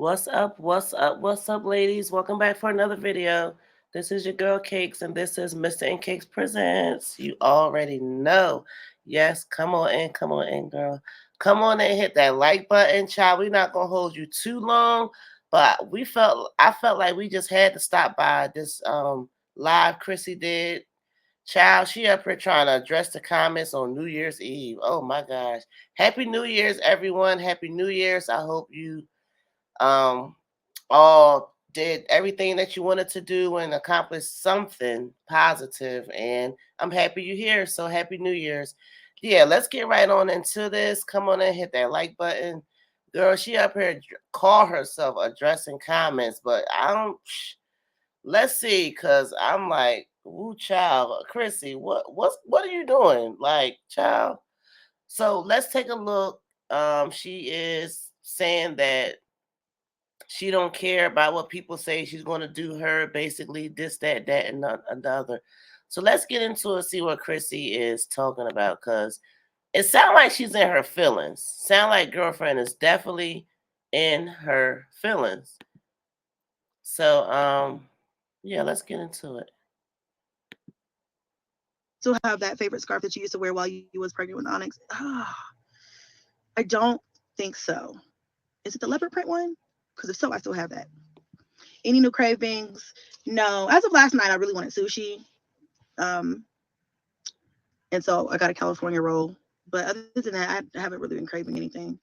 What's up? What's up? What's up, ladies? Welcome back for another video. This is your girl Cakes, and this is Mr. and Cakes Presents. You already know. Yes, come on in, girl. Come on and hit that like button, child. We're not gonna hold you too long, but I felt like we just had to stop by this live Chrissy did. Child, she up here trying to address the comments on New Year's Eve. Oh my gosh. Happy New Year's, everyone. Happy New Year's. I hope you um all did everything that you wanted to do and accomplished something positive, and I'm happy you're here. So happy New Year's. Yeah, let's get right on into this. Come on and hit that like button. Girl, she up here call herself addressing comments, but I don't let's see, cause I'm like, ooh, child, Chrissy, what are you doing? Like, child. So let's take a look. She is saying that she don't care about what people say. She's going to do her, basically this, that, and the other. So let's get into it. See what Chrissy is talking about, because it sounds like she's in her feelings. Sound like girlfriend is definitely in her feelings. So yeah, let's get into it. Still have that favorite scarf that you used to wear while you was pregnant with Onyx? I don't think so. Is it the leopard print one? Because if so, I still have that. Any new cravings? No. As of last night, I really wanted sushi. Um, and so I got a California roll. But other than that, I haven't really been craving anything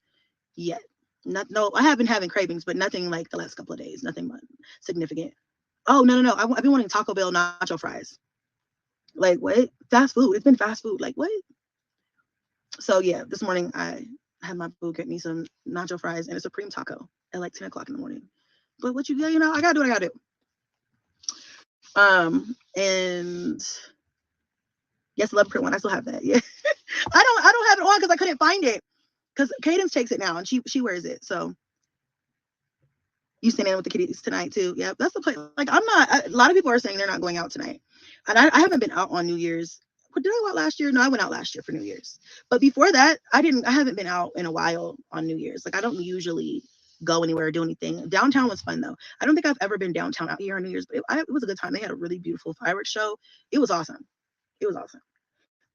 yet. No, I have been having cravings, but nothing like the last couple of days. Nothing significant. Oh, no. I've been wanting Taco Bell nacho fries. Like, what? Fast food. It's been fast food. Like, what? So, yeah, this morning I had my boo get me some nacho fries and a Supreme taco at like 10 o'clock in the morning. But I gotta do what I gotta do. And yes, love print one. I still have that. Yeah. I don't have it on because I couldn't find it. Because Cadence takes it now and she wears it. So you staying in with the kitties tonight too. Yeah, that's the place. Like a lot of people are saying they're not going out tonight. And I haven't been out on New Year's. What did I go out last year? No, I went out last year for New Year's. But before that, I haven't been out in a while on New Year's. Like I don't usually go anywhere or do anything. Downtown was fun though. I don't think I've ever been downtown out here on New Year's, but it was a good time. They had a really beautiful fireworks show. It was awesome. It was awesome.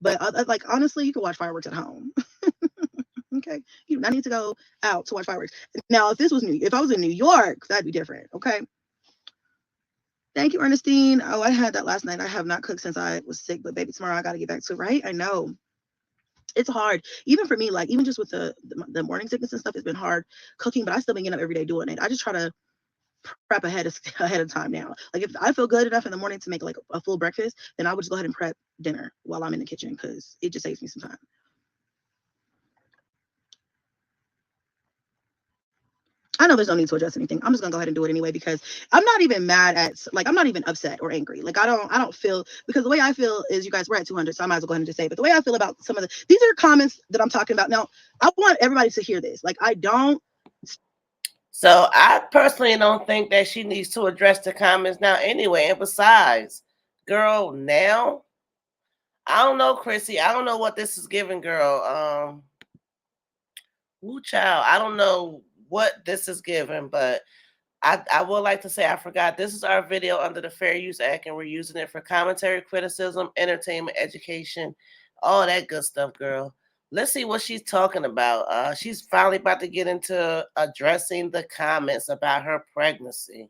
But like honestly, you can watch fireworks at home. Okay, you do not need to go out to watch fireworks. Now, if I was in New York, that'd be different. Okay. Thank you, Ernestine. Oh, I had that last night. I have not cooked since I was sick, but baby, tomorrow I got to get back to it. Right? I know it's hard, even for me. Like even just with the morning sickness and stuff, it's been hard cooking. But I still been getting up every day doing it. I just try to prep ahead of time now. Like if I feel good enough in the morning to make like a full breakfast, then I would just go ahead and prep dinner while I'm in the kitchen because it just saves me some time. I know there's no need to address anything. I'm just gonna go ahead and do it anyway because I'm not even mad at like I'm not even upset or angry. Like I don't feel because the way I feel is you guys we're at 200, so I might as well go ahead and just say. But the way I feel about some of these are comments that I'm talking about now. I want everybody to hear this. Like I don't. So I personally don't think that she needs to address the comments now anyway. And besides, girl, now I don't know, Chrissy. I don't know what this is giving, girl. Woo child. I don't know what this is giving, but I would like to say I forgot. This is our video under the Fair Use Act, and we're using it for commentary, criticism, entertainment, education, all that good stuff, girl. Let's see what she's talking about. She's finally about to get into addressing the comments about her pregnancy.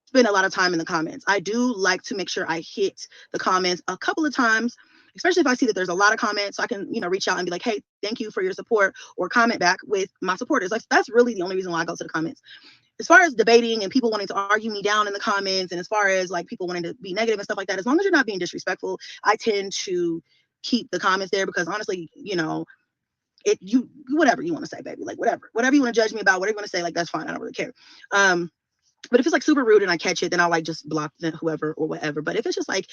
Spend a lot of time in the comments. I do like to make sure I hit the comments a couple of times, especially if I see that there's a lot of comments, so I can, reach out and be like, hey, thank you for your support, or comment back with my supporters. Like that's really the only reason why I go to the comments. As far as debating and people wanting to argue me down in the comments, and as far as like people wanting to be negative and stuff like that, as long as you're not being disrespectful, I tend to keep the comments there because honestly, you whatever you want to say, baby, like whatever you want to judge me about, whatever you want to say, like that's fine. I don't really care. But if it's like super rude and I catch it, then I'll like just block whoever or whatever. But if it's just like,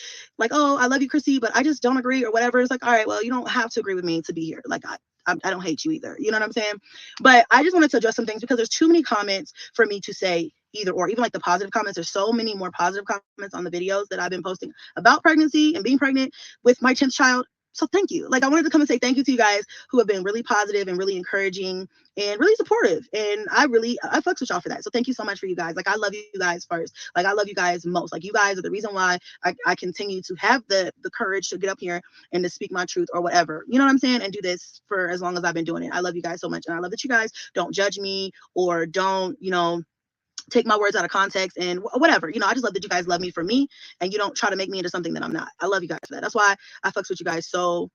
oh, I love you, Chrissy, but I just don't agree or whatever, it's like, all right, well, you don't have to agree with me to be here. Like I don't hate you either. You know what I'm saying? But I just wanted to address some things because there's too many comments for me to say either or. Even like the positive comments, there's so many more positive comments on the videos that I've been posting about pregnancy and being pregnant with my 10th child. So thank you. Like, I wanted to come and say thank you to you guys who have been really positive and really encouraging and really supportive. And I fucks with y'all for that. So thank you so much for you guys. Like, I love you guys first. Like, I love you guys most. Like, you guys are the reason why I continue to have the courage to get up here and to speak my truth or whatever. You know what I'm saying? And do this for as long as I've been doing it. I love you guys so much. And I love that you guys don't judge me or don't, take my words out of context and whatever. I just love that you guys love me for me and you don't try to make me into something that I'm not. I love you guys for that. That's why I fucks with you guys so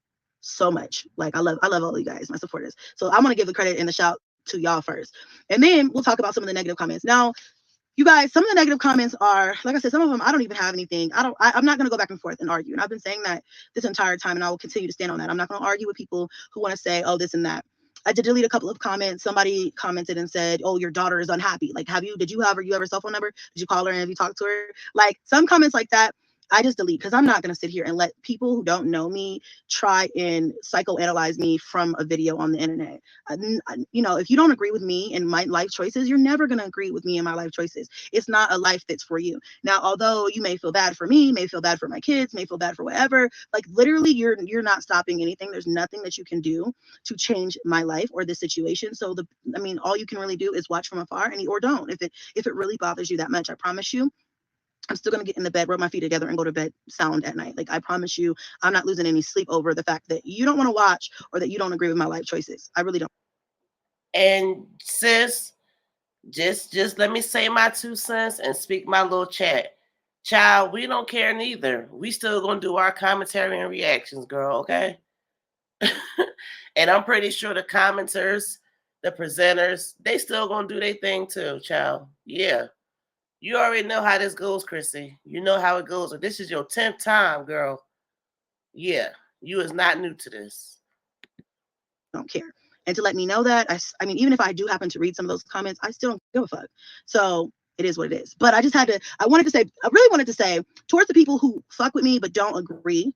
much. Like, I love all you guys, my supporters. So I want to give the credit and the shout to y'all first. And then we'll talk about some of the negative comments. Now, you guys, some of the negative comments are, like I said, some of them I don't even have anything. I'm not going to go back and forth and argue. And I've been saying that this entire time, and I will continue to stand on that. I'm not going to argue with people who want to say, oh, this and that. I did delete a couple of comments. Somebody commented and said, oh, your daughter is unhappy. Like, did you have her cell phone number? Did you call her and have you talked to her? Like, some comments like that, I just delete, because I'm not going to sit here and let people who don't know me try and psychoanalyze me from a video on the internet. If you don't agree with me and my life choices, you're never going to agree with me and my life choices. It's not a life that's for you. Now, although you may feel bad for me, may feel bad for my kids, may feel bad for whatever, like, literally you're not stopping anything. There's nothing that you can do to change my life or this situation. So all you can really do is watch from afar or don't. If it really bothers you that much, I promise you, I'm still going to get in the bed, rub my feet together, and go to bed sound at night. Like, I promise you, I'm not losing any sleep over the fact that you don't want to watch or that you don't agree with my life choices. I really don't. And sis, just let me say my 2 cents and speak my little chat. Child, we don't care neither. We still gonna do our commentary and reactions, girl, okay? And I'm pretty sure the commenters, the presenters, they still gonna do their thing too, child. Yeah. You already know how this goes, Chrissy. You know how it goes. If this is your 10th time, girl, yeah, you is not new to this. Don't care. And to let me know that, even if I do happen to read some of those comments, I still don't give a fuck. So it is what it is. But I really wanted to say, towards the people who fuck with me but don't agree,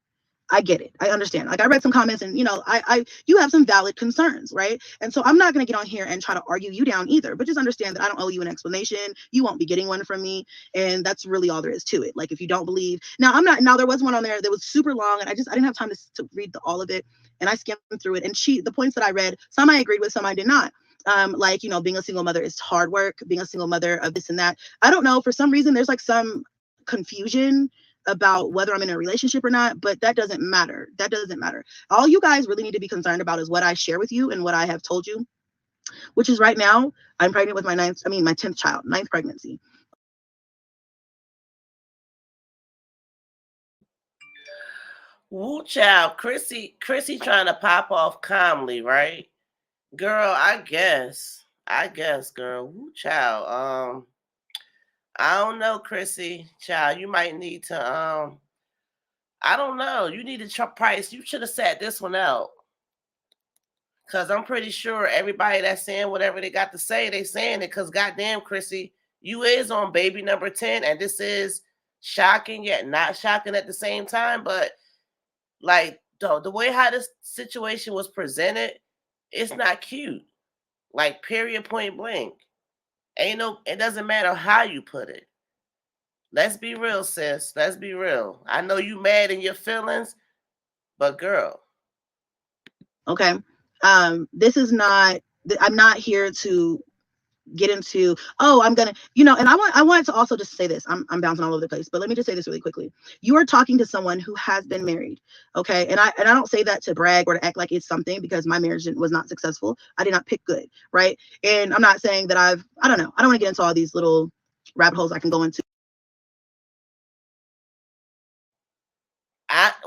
I get it. I understand. Like, I read some comments and, you have some valid concerns, right? And so I'm not going to get on here and try to argue you down either, but just understand that I don't owe you an explanation. You won't be getting one from me. And that's really all there is to it. Like, if you don't believe, now there was one on there that was super long and I didn't have time to read all of it. And I skimmed through it, and the points that I read, some I agreed with, some I did not. Being a single mother is hard work, being a single mother of this and that. I don't know, for some reason, there's like some confusion about whether I'm in a relationship or not, but that doesn't matter. That doesn't matter. All you guys really need to be concerned about is what I share with you and what I have told you, which is right now, I'm pregnant with my 10th child, 9th pregnancy. Woo, child, Chrissy trying to pop off calmly, right? Girl, I guess, girl. Woo, child. I don't know, Chrissy, child. You might need to, I don't know. You need to price. You should have sat this one out. Because I'm pretty sure everybody that's saying whatever they got to say, they saying it because goddamn, Chrissy, you is on baby number 10, and this is shocking yet not shocking at the same time. But like the way how this situation was presented, it's not cute. Like, period, point blank. It doesn't matter how you put it. Let's be real, sis. Let's be real. I know you mad in your feelings, but girl. Okay. This is not, I'm not here to get into, I'm gonna, and I wanted to also just say this. I'm bouncing all over the place, but let me just say this really quickly. You are talking to someone who has been married, okay? And I don't say that to brag or to act like it's something, because my marriage was not successful. I did not pick good, right? And I'm not saying that I don't know. I don't want to get into all these little rabbit holes I can go into.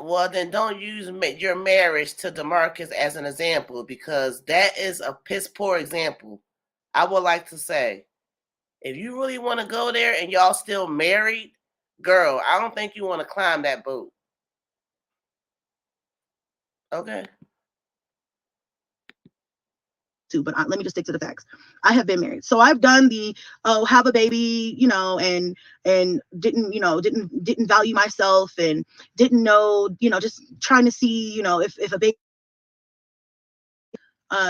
Well, then don't use your marriage to DeMarcus as an example, because that is a piss poor example. I would like to say, if you really want to go there and y'all still married, girl, I don't think you want to climb that boat. Okay. But let me just stick to the facts. I have been married, so I've done the have a baby, and didn't value myself and didn't know, just trying to see, if a baby,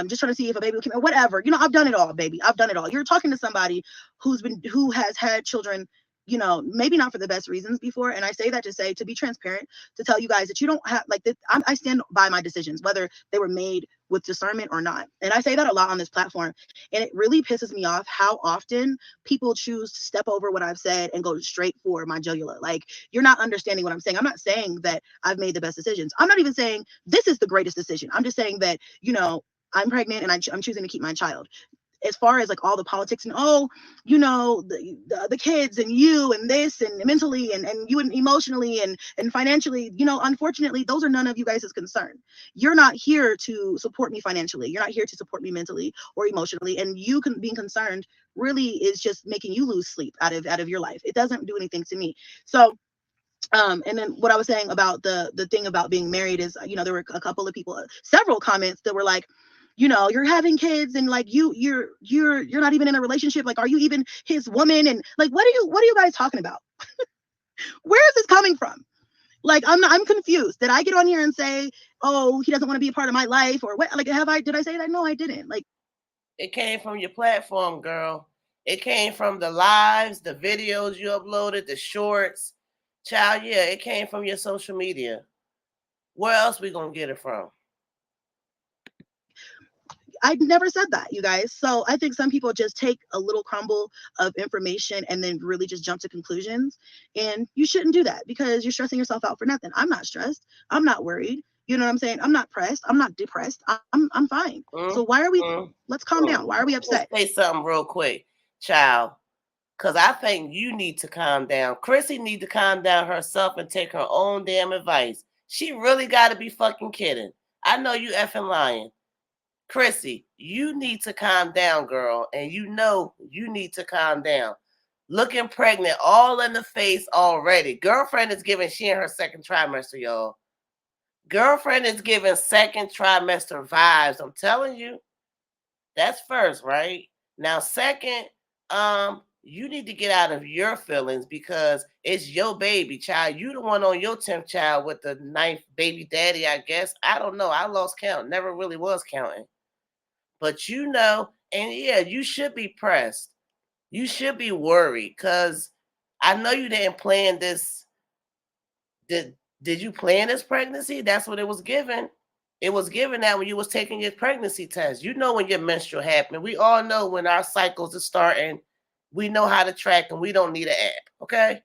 just trying to see if a baby came or whatever. I've done it all, baby. I've done it all. You're talking to somebody who has had children, you know, maybe not for the best reasons before. And I say that to say, to be transparent, to tell you guys that you don't have like that. I stand by my decisions, whether they were made with discernment or not. And I say that a lot on this platform. And it really pisses me off how often people choose to step over what I've said and go straight for my jugular. Like, you're not understanding what I'm saying. I'm not saying that I've made the best decisions. I'm not even saying this is the greatest decision. I'm just saying that, you know, I'm pregnant and I'm choosing to keep my child. As far as like all the politics and, oh, you know, the kids and you and this and mentally and you and emotionally and financially, you know, unfortunately, those are none of you guys' concern. You're not here to support me financially. You're not here to support me mentally or emotionally. And you can being concerned really is just making you lose sleep out of your life. It doesn't do anything to me. So and then what I was saying about the thing about being married is, you know, there were a couple of people, several comments that were like, you know, you're having kids and like you're not even in a relationship. Like, are you even his woman? And like, what are you guys talking about? Where is this coming from? Like, I'm confused. Did I get on here and say, oh, he doesn't want to be a part of my life, or what? Like, did I say that? No, I didn't. Like, it came from your platform, girl. It came from the lives, the videos you uploaded, the shorts. Child, yeah, it came from your social media. Where else we gonna get it from? I never said that, you guys. So I think some people just take a little crumble of information and then really just jump to conclusions. And you shouldn't do that because you're stressing yourself out for nothing. I'm not stressed. I'm not worried. You know what I'm saying? I'm not pressed. I'm not depressed. I'm fine. So why are we? Let's calm down. Why are we upset? Let's say something real quick, child. Because I think you need to calm down. Chrissy need to calm down herself and take her own damn advice. She really got to be fucking kidding. I know you effing lying. Chrissy, you need to calm down, girl. And you know you need to calm down. Looking pregnant all in the face already. Girlfriend is giving, she in her second trimester, y'all. Girlfriend is giving second trimester vibes. I'm telling you. That's first, right? Now, second, you need to get out of your feelings because it's your baby child. You the one on your 10th child with the ninth baby daddy, I guess. I don't know. I lost count. Never really was counting. But you know, and yeah, you should be pressed. You should be worried because I know you didn't plan this. Did you plan this pregnancy? That's what it was given. It was given that when you was taking your pregnancy test. You know when your menstrual happened. We all know when our cycles are starting. We know how to track and we don't need an app. Okay.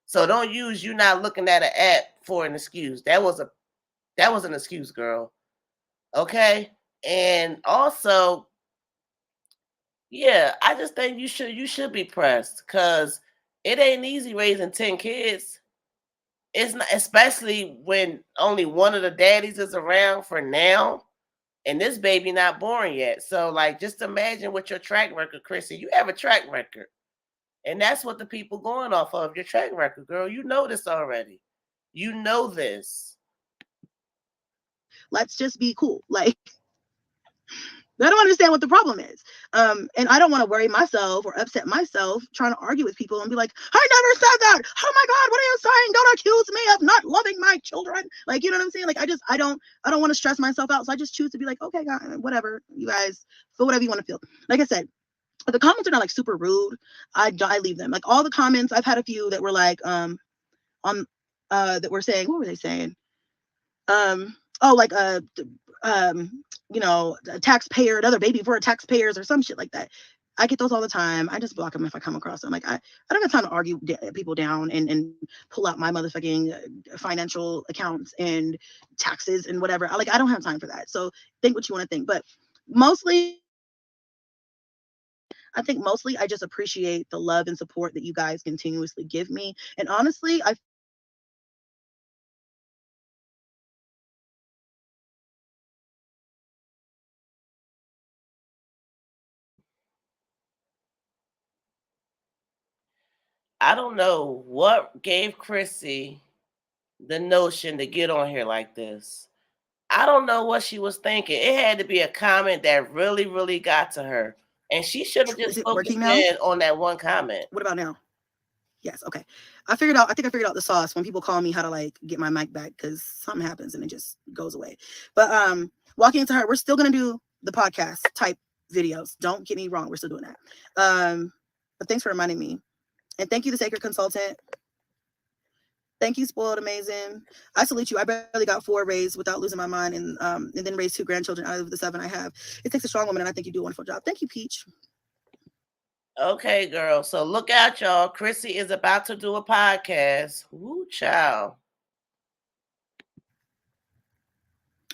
So don't use you not looking at an app for an excuse. That was an excuse, girl. Okay. And also, yeah, I just think you should be pressed because it ain't easy raising 10 kids. It's not, especially when only one of the daddies is around for now, and this baby not born yet. So, like, just imagine what your track record, Chrissy. You have a track record, and that's what the people going off of your track record, girl. You know this already. You know this. Let's just be cool. Like, I don't understand what the problem is. And I don't want to worry myself or upset myself trying to argue with people and be like, I never said that. Oh my God, what are you saying? Don't accuse me of not loving my children. Like, you know what I'm saying? Like, I don't want to stress myself out. So I just choose to be like, okay, God, whatever, you guys feel whatever you want to feel. Like I said, the comments are not like super rude. I leave them. Like all the comments, I've had a few that were like, on, that were saying, what were they saying? Oh, like, you know, a taxpayer, another baby for taxpayers or some shit like that. I get those all the time. I just block them if I come across them. Like, I don't have time to argue people down and pull out my motherfucking financial accounts and taxes and whatever. I don't have time for that. So think what you want to think. But mostly, I think mostly I just appreciate the love and support that you guys continuously give me. And honestly, I don't know what gave Chrissy the notion to get on here like this. I don't know what she was thinking. It had to be a comment that really, really got to her. And she should have just focused in on that one comment. What about now? Yes, okay. I think I figured out the sauce when people call me how to like get my mic back because something happens and it just goes away. But walking into her, we're still gonna do the podcast type videos. Don't get me wrong, we're still doing that. But thanks for reminding me. And thank you, the Sacred Consultant. Thank you, Spoiled Amazing. I salute you. I barely got 4 raised without losing my mind, and then raised 2 grandchildren out of the 7 I have. It takes a strong woman, and I think you do a wonderful job. Thank you, Peach. Okay, girl. So look out, y'all. Chrissy is about to do a podcast. Woo, child.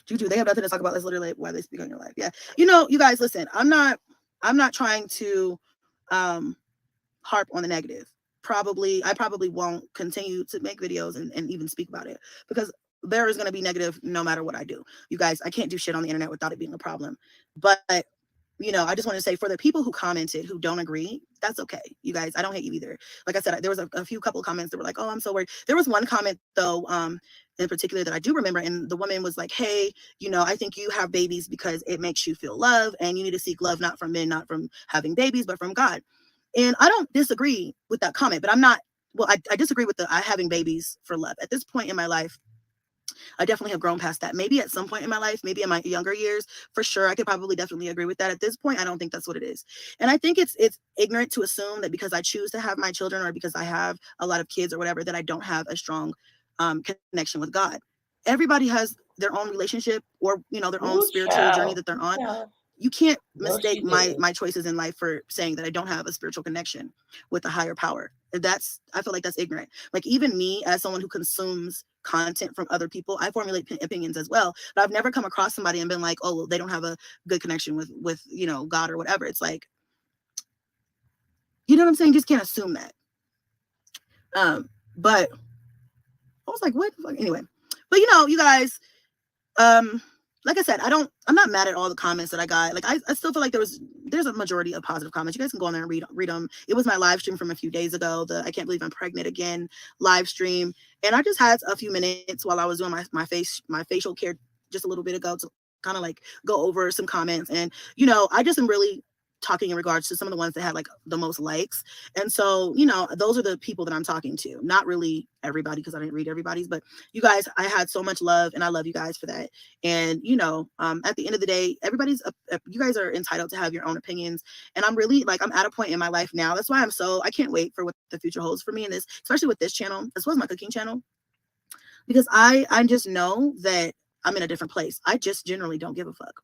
Juju, they have nothing to talk about. That's literally why they speak on your life. Yeah. You know, you guys, listen, I'm not trying to harp on the negative. I probably won't continue to make videos and even speak about it, because there is going to be negative no matter what I do. You guys, I can't do shit on the internet without it being a problem. But you know, I just want to say, for the people who commented who don't agree, that's okay. You guys, I don't hate you either. Like I said, there was a few couple of comments that were like, oh, I'm so worried. There was one comment though, in particular that I do remember. And the woman was like, hey, you know, I think you have babies because it makes you feel love, and you need to seek love, not from men, not from having babies, but from God. And I don't disagree with that comment, but I disagree with the having babies for love. At this point in my life, I definitely have grown past that. Maybe at some point in my life, maybe in my younger years, for sure, I could probably definitely agree with that. At this point, I don't think that's what it is. And I think it's ignorant to assume that because I choose to have my children, or because I have a lot of kids or whatever, that I don't have a strong connection with God. Everybody has their own relationship, or, you know, their own spiritual journey that they're on. Yeah. You can't mistake my choices in life for saying that I don't have a spiritual connection with a higher power. I feel like that's ignorant. Like, even me, as someone who consumes content from other people, I formulate opinions as well, but I've never come across somebody and been like, oh, well, they don't have a good connection with you know, God or whatever. It's like, you know what I'm saying? You just can't assume that. But I was like, what? Anyway, but you know, you guys, like I said, I'm not mad at all the comments that I got. Like, I still feel like there's a majority of positive comments. You guys can go on there and read them. It was my live stream from a few days ago, the I Can't Believe I'm Pregnant Again live stream. And I just had a few minutes while I was doing my facial care just a little bit ago to kind of like go over some comments. And, you know, I just am really talking in regards to some of the ones that had like the most likes. And so, you know, those are the people that I'm talking to, not really everybody, because I didn't read everybody's, but you guys, I had so much love, and I love you guys for that. And, you know, at the end of the day, you guys are entitled to have your own opinions. And I'm really like, I'm at a point in my life now. That's why I can't wait for what the future holds for me in this, especially with this channel, as well as my cooking channel, because I just know that I'm in a different place. I just generally don't give a fuck.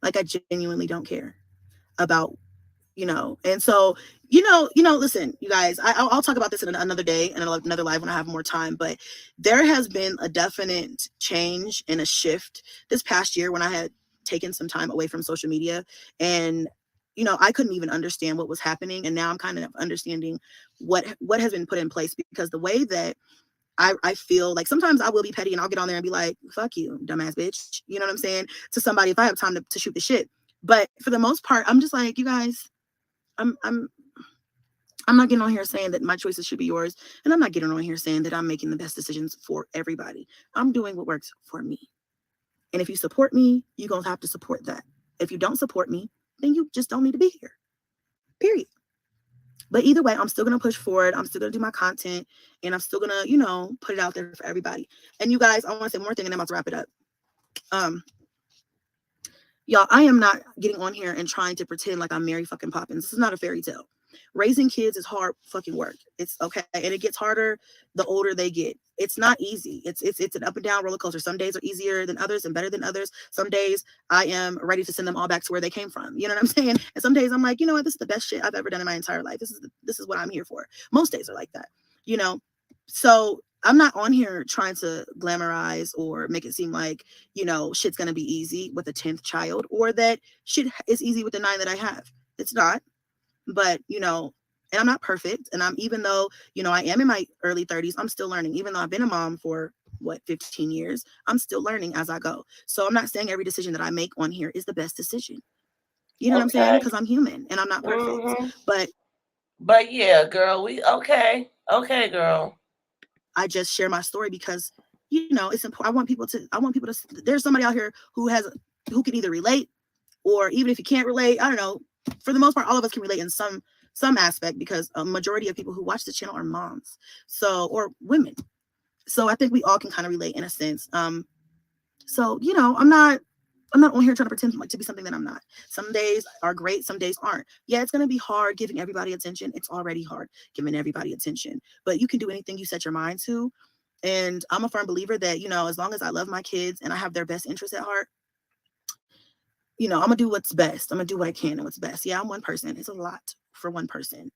Like, I genuinely don't care about, you know. And so, you know, listen, you guys, I'll talk about this in another day and another live when I have more time, but there has been a definite change and a shift this past year when I had taken some time away from social media, and, you know, I couldn't even understand what was happening. And now I'm kind of understanding what has been put in place, because the way that I feel like sometimes I will be petty and I'll get on there and be like, fuck you, dumbass bitch. You know what I'm saying? To somebody, if I have time to shoot the shit. But for the most part, I'm just like, you guys, I'm not getting on here saying that my choices should be yours. And I'm not getting on here saying that I'm making the best decisions for everybody. I'm doing what works for me. And if you support me, you're going to have to support that. If you don't support me, then you just don't need to be here. Period. But either way, I'm still going to push forward. I'm still going to do my content, and I'm still going to, you know, put it out there for everybody. And you guys, I want to say one more thing, and then I'm about to wrap it up. Y'all, I am not getting on here and trying to pretend like I'm Mary fucking Poppins. This is not a fairy tale. Raising kids is hard fucking work. It's okay. And it gets harder the older they get. It's not easy. It's an up and down roller coaster. Some days are easier than others and better than others. Some days I am ready to send them all back to where they came from. You know what I'm saying? And some days I'm like, you know what? This is the best shit I've ever done in my entire life. This is what I'm here for. Most days are like that, you know? So I'm not on here trying to glamorize or make it seem like, you know, shit's going to be easy with a 10th child, or that shit is easy with the 9 that I have. It's not. But, you know, and I'm not perfect. And even though, you know, I am in my early 30s, I'm still learning. Even though I've been a mom for 15 years, I'm still learning as I go. So I'm not saying every decision that I make on here is the best decision. You know what I'm saying? Because I'm human and I'm not perfect. But yeah, girl, okay, girl. I just share my story because, you know, it's important. I want people to, there's somebody out here who can either relate, or even if you can't relate, I don't know, for the most part, all of us can relate in some aspect, because a majority of people who watch the channel are moms, or women. So I think we all can kind of relate in a sense. So, you know, I'm not I'm not on here trying to pretend like to be something that I'm not. Some days are great, some days aren't. Yeah, it's going to be hard giving everybody attention. It's already hard giving everybody attention, but you can do anything you set your mind to. And I'm a firm believer that, you know, as long as I love my kids and I have their best interest at heart, you know, I'm gonna do what's best. I'm gonna do what I can and what's best. Yeah, I'm one person. It's a lot for one person.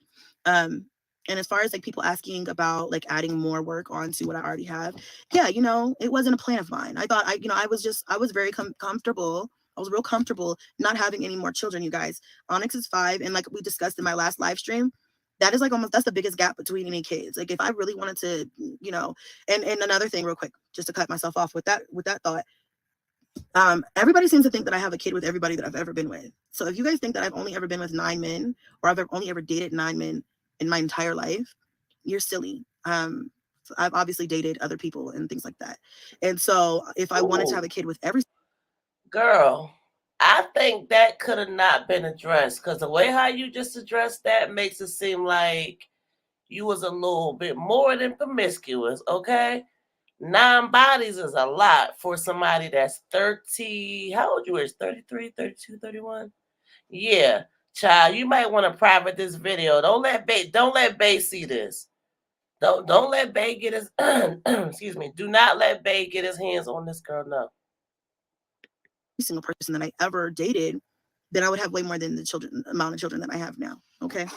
Um, and as far as like people asking about like adding more work onto what I already have, yeah, you know, it wasn't a plan of mine. I thought I was very comfortable. I was real comfortable not having any more children, you guys. Onyx is 5, and like we discussed in my last live stream, that is like almost that's the biggest gap between any kids. Like if I really wanted to, you know, and another thing real quick, just to cut myself off with that thought, everybody seems to think that I have a kid with everybody that I've ever been with. So if you guys think that I've only ever been with 9 men, or I've only ever dated 9 men in my entire life, you're silly. I've obviously dated other people and things like that. And so if I wanted to have a kid with every girl, I think that could have not been addressed, because the way how you just addressed that makes it seem like you was a little bit more than promiscuous, okay? 9 bodies is a lot for somebody that's 30. How old you is? 33, 32, 31? Yeah. Child, you might want to private this video. Don't let Bay see this. Don't let Bay get his excuse me. Do not let Bay get his hands on this girl. No. Single person that I ever dated, then I would have way more than the amount of children that I have now. Okay.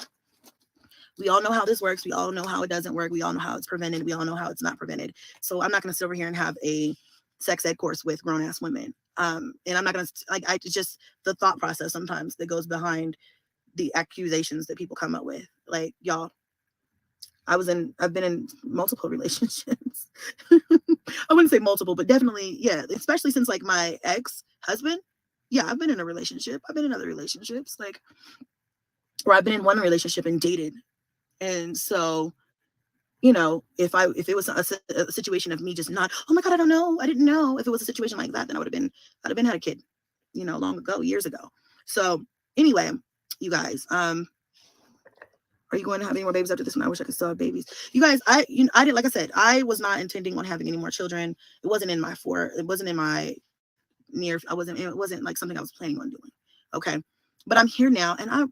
We all know how this works. We all know how it doesn't work. We all know how it's prevented. We all know how it's not prevented. So I'm not going to sit over here and have a sex ed course with grown ass women. And I'm not going to it's just the thought process sometimes that goes behind the accusations that people come up with. Like, y'all, I've been in multiple relationships. I wouldn't say multiple, but definitely, yeah, especially since like my ex-husband. Yeah, I've been in a relationship. I've been in other relationships, like, or I've been in one relationship and dated. And so, you know, if it was a situation of me just not, oh my God, I don't know, I didn't know. If it was a situation like that, then I'd have been had a kid, you know, long ago, years ago. So anyway, you guys, are you going to have any more babies after this one? I wish I could still have babies. You guys, I did, like I said, I was not intending on having any more children. It wasn't in my it wasn't like something I was planning on doing. Okay. But I'm here now, and I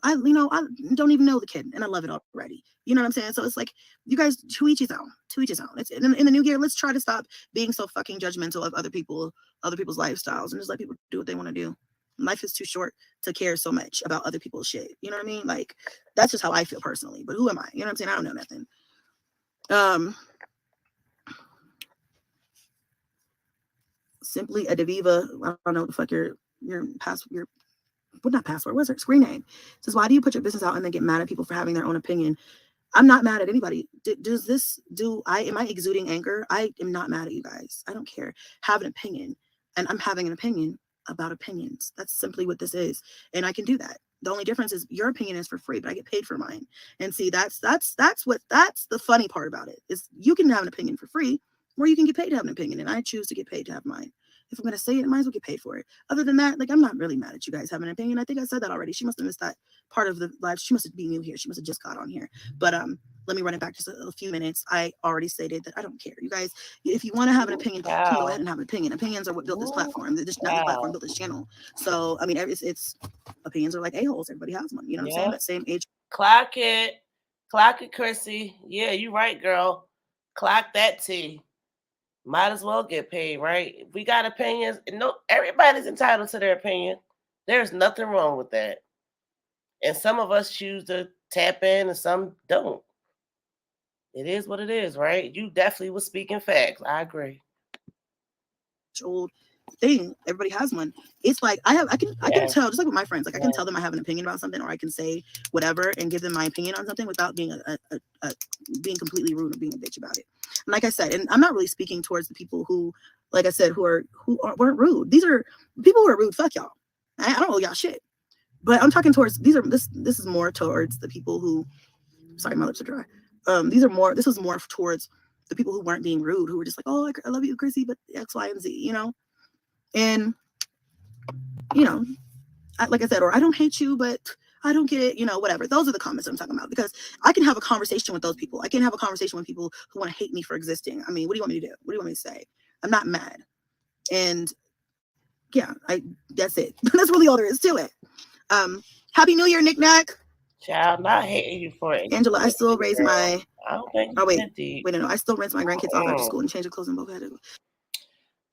don't even know the kid, and I love it already. You know what I'm saying? So it's like, you guys, to each his own. To each his own. It's in the new year. Let's try to stop being so fucking judgmental of other people's lifestyles, and just let people do what they want to do. Life is too short to care so much about other people's shit. You know what I mean? Like, that's just how I feel personally. But who am I? You know what I'm saying? I don't know nothing. Simply a Deviva. I don't know what the fuck your not password, what's her screen name? It says, why do you put your business out and then get mad at people for having their own opinion? I'm not mad at anybody. Am I exuding anger? I am not mad at you guys. I don't care. Have an opinion. And I'm having an opinion about opinions. That's simply what this is. And I can do that. The only difference is your opinion is for free, but I get paid for mine. And see, that's the funny part about it, is you can have an opinion for free, or you can get paid to have an opinion. And I choose to get paid to have mine. If I'm going to say it, I might as well get paid for it. Other than that, like, I'm not really mad at you guys having an opinion. I think I said that already. She must have missed that part of the live. She must be new here. She must have just got on here. But let me run it back just a few minutes. I already stated that I don't care. You guys, if you want to have an opinion, you can go ahead and have an opinion. Opinions are what built this platform. Not this platform, built this channel. So, I mean, it's opinions are like a-holes. Everybody has one. You know what I'm saying? That same age. Clock it, Chrissy. Yeah, you right, girl. Clock that T. Might as well get paid, right? If we got opinions, no, everybody's entitled to their opinion. There's nothing wrong with that. And some of us choose to tap in and some don't. It is what it is, right? You definitely was speaking facts. I agree. Old thing, everybody has one. It's like I can tell, just like with my friends, like I can tell them I have an opinion about something, or I can say whatever and give them my opinion on something without being being completely rude or being a bitch about it. And like I said, and I'm not really speaking towards the people who, like I said, weren't rude. These are people who are rude. Fuck y'all. I don't owe y'all shit. But I'm talking towards this is more towards the people who, sorry, my lips are dry. This was more towards the people who weren't being rude, who were just like, oh, I love you, Chrissy, but X, Y, and Z, you know? And, you know, like I said, or I don't hate you, but I don't get it, you know, whatever. Those are the comments I'm talking about, because I can have a conversation with those people. I can have a conversation with people who want to hate me for existing. I mean, what do you want me to do? What do you want me to say? I'm not mad. And Yeah, that's it. That's really all there is to it. Happy New Year, Knick Knack. Child, not hating you for it. Angela, I still raise my. I don't think Oh it's wait, that deep. no. I still rinse my grandkids off after school and change the clothes in both head.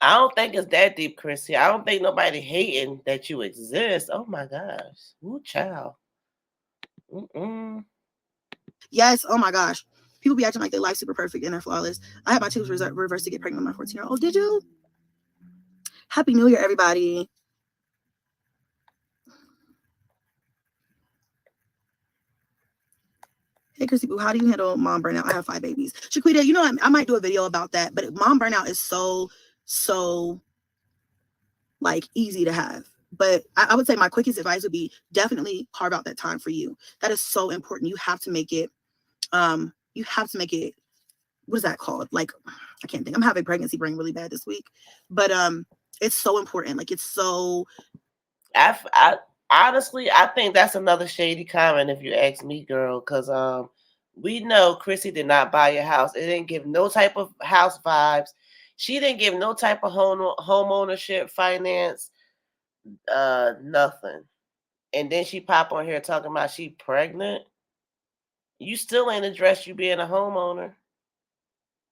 I don't think it's that deep, Chrissy. I don't think nobody hating that you exist. Oh my gosh. Ooh, child. Yes. Oh my gosh. People be acting like their life's super perfect and they're flawless. I had my tubes reversed to get pregnant with my 14-year-old. Oh, did you? Happy New Year, everybody. Hey, Chrissy Boo, how do you handle mom burnout? I have 5 babies. Shaquita, you know, I might do a video about that, but mom burnout is so like easy to have. But I would say my quickest advice would be definitely carve out that time for you. That is so important. You have to make it, what is that called? Like, I can't think. I'm having pregnancy brain really bad this week. But it's so important. Like, it's so. I honestly, I think that's another shady comment if you ask me, girl, because we know Chrissy did not buy your house. It didn't give no type of house vibes. She didn't give no type of home ownership finance, nothing. And then she pop on here talking about she pregnant. You still ain't addressed you being a homeowner.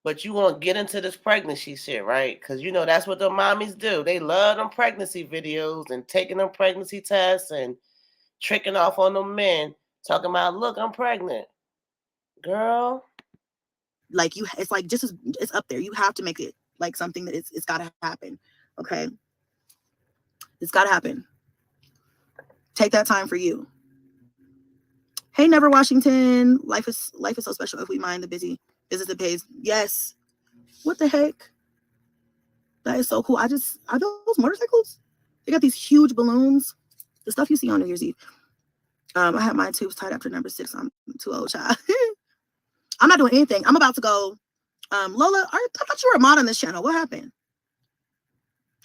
But you want to get into this pregnancy shit, right? Because you know that's what the mommies do. They love them pregnancy videos and taking them pregnancy tests and tricking off on them men, talking about, look, I'm pregnant. Girl. Like, it's like just it's up there. You have to make it like something that it's got to happen. Okay? It's got to happen. Take that time for you. Hey, Never Washington. Life is so special if we mind the busy business that pays. Yes. What the heck? That is so cool. Are those motorcycles? They got these huge balloons. The stuff you see on New Year's Eve. I have my tubes tied after number 6. I'm too old, child. I'm not doing anything. I'm about to go. Lola, I thought you were a mod on this channel. What happened?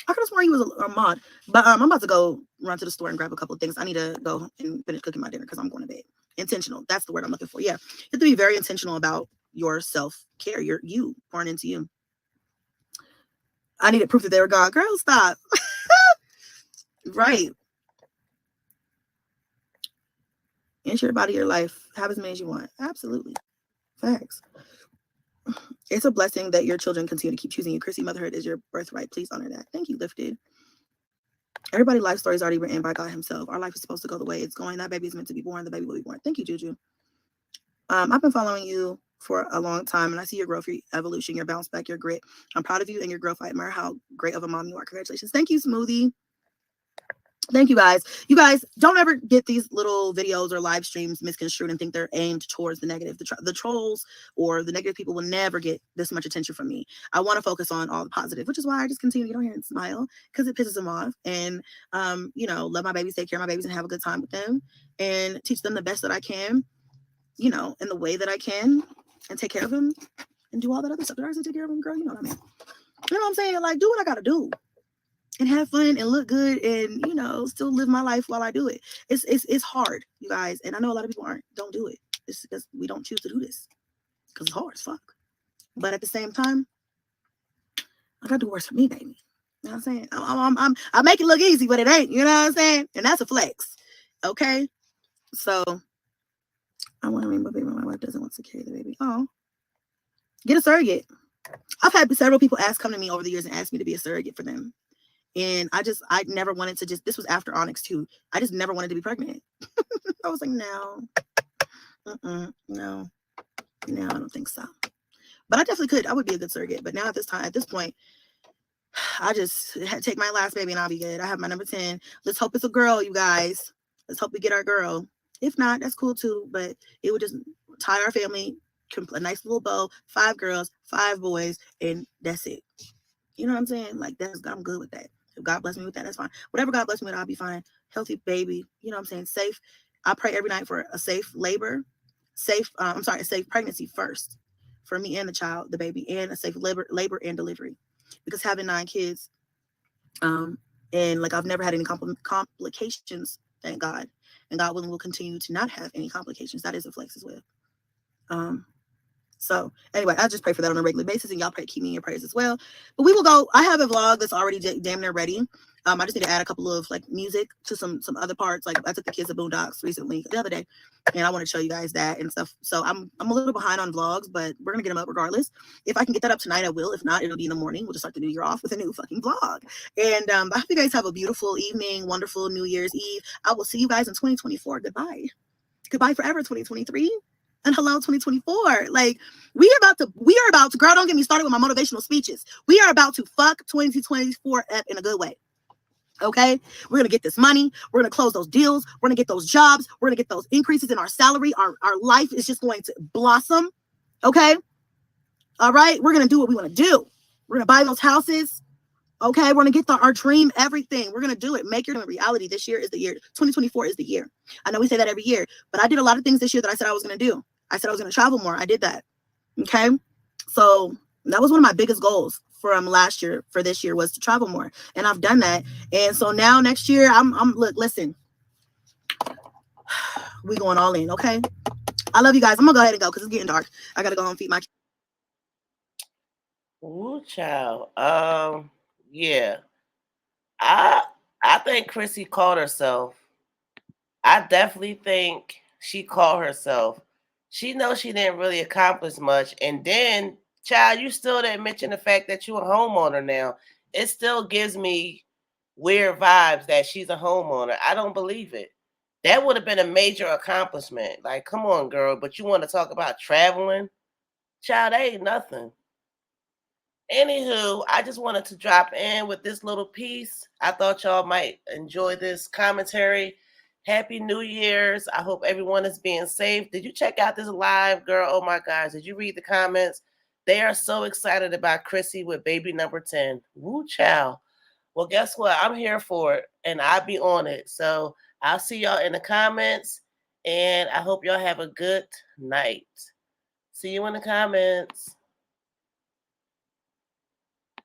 I could have sworn you was a mod. But I'm about to go run to the store and grab a couple of things. I need to go and finish cooking my dinner because I'm going to bed. Intentional. That's the word I'm looking for. Yeah. You have to be very intentional about your self-care. You pouring into you. I needed proof that they were gone. Girl, stop. Right. Ensure your body, your life. Have as many as you want. Absolutely. Facts. It's a blessing that your children continue to keep choosing you. Chrissy, motherhood is your birthright. Please honor that. Thank you, Lifted. Everybody's life story is already written by God himself. Our life is supposed to go the way it's going. That baby is meant to be born. The baby will be born. Thank you, Juju. I've been following you for a long time, and I see your growth, your evolution, your bounce back, your grit. I'm proud of you and your growth. I admire how great of a mom you are. Congratulations. Thank you, Smoothie. Thank you, guys. You guys don't ever get these little videos or live streams misconstrued and think they're aimed towards the negative. The trolls or the negative people will never get this much attention from me. I want to focus on all the positive, which is why I just continue to get on here and smile because it pisses them off. And, you know, let my babies, take care of my babies and have a good time with them and teach them the best that I can, you know, in the way that I can and take care of them and do all that other stuff. Did I say take care of them, girl? You know what I mean? You know what I'm saying? Like, do what I got to do. And have fun and look good and, you know, still live my life while I do it. It's hard, you guys. And I know a lot of people don't do it. It's because we don't choose to do this. Because it's hard as fuck. But at the same time, I gotta do worse for me, baby. You know what I'm saying? I make it look easy, but it ain't. You know what I'm saying? And that's a flex. Okay? So I want to remember baby. My wife doesn't want to carry the baby. Oh. Get a surrogate. I've had several people come to me over the years and ask me to be a surrogate for them. And I never wanted to this was after Onyx too. I just never wanted to be pregnant. I was like, no, no, I don't think so. But I definitely could. I would be a good surrogate. But now at this point, I just take my last baby and I'll be good. I have my number 10. Let's hope it's a girl, you guys. Let's hope we get our girl. If not, that's cool too. But it would just tie our family, a nice little bow, 5 girls, 5 boys, and that's it. You know what I'm saying? Like, I'm good with that. If God bless me with that, that's fine. Whatever God bless me with, I'll be fine. Healthy baby, you know what I'm saying? Safe. I pray every night for a safe a safe pregnancy first for me and the child, the baby, and a safe labor and delivery. Because having 9 kids, and like I've never had any complications, thank God. And God willing will continue to not have any complications. That is a flex as well. So anyway, I just pray for that on a regular basis, and y'all keep me in your prayers as well. But we will go. I have a vlog that's already damn near ready. I just need to add a couple of like music to some other parts. Like I took the kids to Boondocks recently the other day, and I want to show you guys that and stuff. So I'm a little behind on vlogs, but we're gonna get them up regardless. If I can get that up tonight, I will. If not, it'll be in the morning. We'll just start the new year off with a new fucking vlog. And I hope you guys have a beautiful evening, wonderful New Year's Eve. I will see you guys in 2024. Goodbye. Goodbye forever, 2023. And hello, 2024. Like, we are about to, girl, don't get me started with my motivational speeches. We are about to fuck 2024 up in a good way. Okay, we're gonna get this money, we're gonna close those deals, we're gonna get those jobs, we're gonna get those increases in our salary, our life is just going to blossom. Okay, all right, we're gonna do what we want to do. We're gonna buy those houses. Okay, we're gonna get our dream, everything. We're gonna do it. Make your reality. This year is the year. 2024 is the year. I know we say that every year, but I did a lot of things this year that I said I was gonna do. I said I was gonna travel more. I did that. Okay, so that was one of my biggest goals from last year for this year, was to travel more, and I've done that. And so now next year, I'm look, listen, we going all in. Okay, I love you guys. I'm gonna go ahead and go because it's getting dark. I gotta go and feed my. Ooh, child. Yeah. I think Chrissy called herself. I definitely think she called herself. She knows she didn't really accomplish much, and then, child, you still didn't mention the fact that you're a homeowner now. It still gives me weird vibes that she's a homeowner. I don't believe it. That would have been a major accomplishment. Like, come on, girl. But you want to talk about traveling? Child, that ain't nothing. Anywho, I just wanted to drop in with this little piece. I thought y'all might enjoy this commentary. Happy New Year's. I hope everyone is being safe. Did you check out this live, girl? Oh my gosh. Did you read the comments? They are so excited about Chrissy with baby number 10. Woo, child. Well, guess what? I'm here for it, and I'll be on it. So I'll see y'all in the comments, and I hope y'all have a good night. See you in the comments.